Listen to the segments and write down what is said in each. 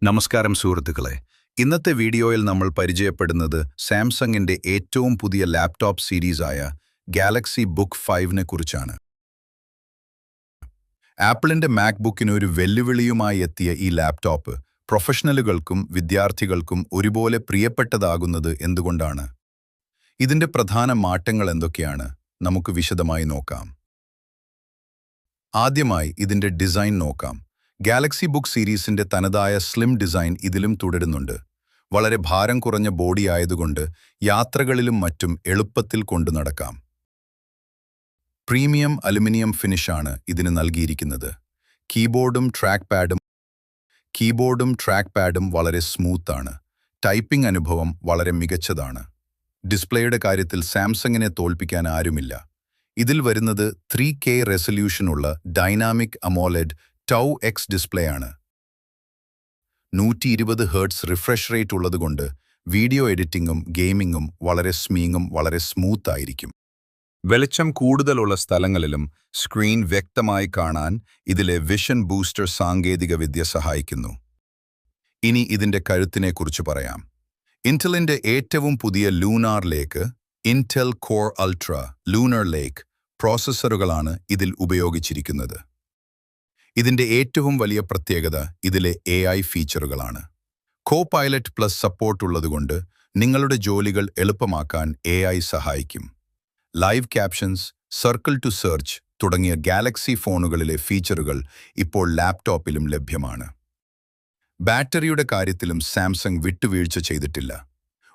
നമസ്കാരം സുഹൃത്തുക്കളെ. ഇന്നത്തെ വീഡിയോയിൽ നമ്മൾ പരിചയപ്പെടുന്നത് സാംസങ്ങിന്റെ ഏറ്റവും പുതിയ ലാപ്ടോപ്പ് സീരീസായ ഗാലക്സി ബുക്ക് 5നെ കുറിച്ചാണ്. ആപ്പിളിന്റെ മാക്ബുക്കിന് ഒരു വെല്ലുവിളിയുമായി എത്തിയ ഈ ലാപ്ടോപ്പ് പ്രൊഫഷണലുകൾക്കും വിദ്യാർത്ഥികൾക്കും ഒരുപോലെ പ്രിയപ്പെട്ടതാകുന്നത് എന്തുകൊണ്ടാണ്? ഇതിന്റെ പ്രധാന മാറ്റങ്ങൾ എന്തൊക്കെയാണ്? നമുക്ക് വിശദമായി നോക്കാം. ആദ്യമായി ഇതിന്റെ ഡിസൈൻ നോക്കാം. ഗാലക്സി ബുക്ക് സീരീസിന്റെ തനതായ സ്ലിം ഡിസൈൻ ഇതിലും തുടരുന്നുണ്ട്. വളരെ ഭാരം കുറഞ്ഞ ബോഡി ആയതുകൊണ്ട് യാത്രകളിലും മറ്റും എളുപ്പത്തിൽ കൊണ്ടു നടക്കാം. പ്രീമിയം അലുമിനിയം ഫിനിഷാണ് ഇതിന് നൽകിയിരിക്കുന്നത്. കീബോർഡും ട്രാക്ക് പാഡും വളരെ സ്മൂത്താണ്. ടൈപ്പിംഗ് അനുഭവം വളരെ മികച്ചതാണ്. ഡിസ്പ്ലേയുടെ കാര്യത്തിൽ സാംസങ്ങിനെ തോൽപ്പിക്കാൻ ആരുമില്ല. ഇതിൽ വരുന്നത് 3K റെസൊല്യൂഷനുള്ള dynamic AMOLED two X display ആണ്. 120 ഹെർട്സ് റിഫ്രഷ് റേറ്റ് ഉള്ളതുകൊണ്ട് വീഡിയോ എഡിറ്റിംഗും ഗെയിമിംഗും വളരെ സ്മൂത്ത് ആയിരിക്കും. വെളിച്ചം കൂടുതലുള്ള സ്ഥലങ്ങളിലും സ്ക്രീൻ വ്യക്തമായി കാണാൻ ഇതിലെ വിഷൻ ബൂസ്റ്റർ സാങ്കേതികവിദ്യ സഹായിക്കുന്നു. ഇനി ഇതിന്റെ കഴുത്തിനെക്കുറിച്ച് പറയാം. ഇന്റലിന്റെ ഏറ്റവും പുതിയ lunar lake, intel core ultra lunar lake പ്രോസസ്സറുകളാണ് ഇതിൽ ഉപയോഗിച്ചിരിക്കുന്നത്. ഇതിന്റെ ഏറ്റവും വലിയ പ്രത്യേകത ഇതിലെ AI ഫീച്ചറുകളാണ്. കോപൈലറ്റ് പ്ലസ് സപ്പോർട്ട് ഉള്ളതുകൊണ്ട് നിങ്ങളുടെ ജോലികൾ എളുപ്പമാക്കാൻ AI സഹായിക്കും. Live captions, circle to search തുടങ്ങിയ ഗാലക്സി ഫോണുകളിലെ ഫീച്ചറുകൾ ഇപ്പോൾ ലാപ്ടോപ്പിലും ലഭ്യമാണ്. ബാറ്ററിയുടെ കാര്യത്തിലും സാംസങ് വിട്ടുവീഴ്ച ചെയ്തിട്ടില്ല.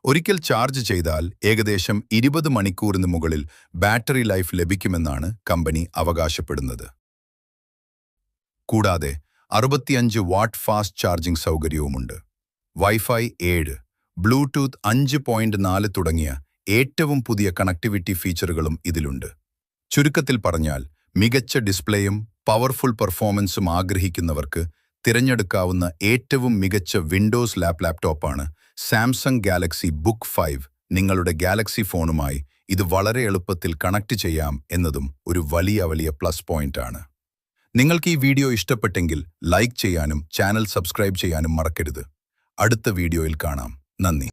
ഒരിക്കൽ ചാർജ് ചെയ്താൽ ഏകദേശം 20 മണിക്കൂറിന് മുകളിൽ ബാറ്ററി ലൈഫ് ലഭിക്കുമെന്നാണ് കമ്പനി അവകാശപ്പെടുന്നത്. കൂടാതെ 65 വാട്ട് ഫാസ്റ്റ് ചാർജിംഗ് സൗകര്യവുമുണ്ട്. വൈഫൈ 7, ബ്ലൂടൂത്ത് 5.4 തുടങ്ങിയ ഏറ്റവും പുതിയ കണക്ടിവിറ്റി ഫീച്ചറുകളും ഇതിലുണ്ട്. ചുരുക്കത്തിൽ പറഞ്ഞാൽ മികച്ച ഡിസ്പ്ലേയും പവർഫുൾ പെർഫോമൻസും ആഗ്രഹിക്കുന്നവർക്ക് തിരഞ്ഞെടുക്കാവുന്ന ഏറ്റവും മികച്ച വിൻഡോസ് ലാപ്ടോപ്പാണ് സാംസങ് ഗാലക്സി ബുക്ക് 5. നിങ്ങളുടെ ഗാലക്സി ഫോണുമായി ഇത് വളരെ എളുപ്പത്തിൽ കണക്ട് ചെയ്യാം എന്നതും ഒരു വലിയ പ്ലസ് പോയിന്റ് ആണ്. നിങ്ങൾക്ക് ഈ വീഡിയോ ഇഷ്ടപ്പെട്ടെങ്കിൽ ലൈക്ക് ചെയ്യാനും ചാനൽ സബ്സ്ക്രൈബ് ചെയ്യാനും മറക്കരുത്. അടുത്ത വീഡിയോയിൽ കാണാം. നന്ദി.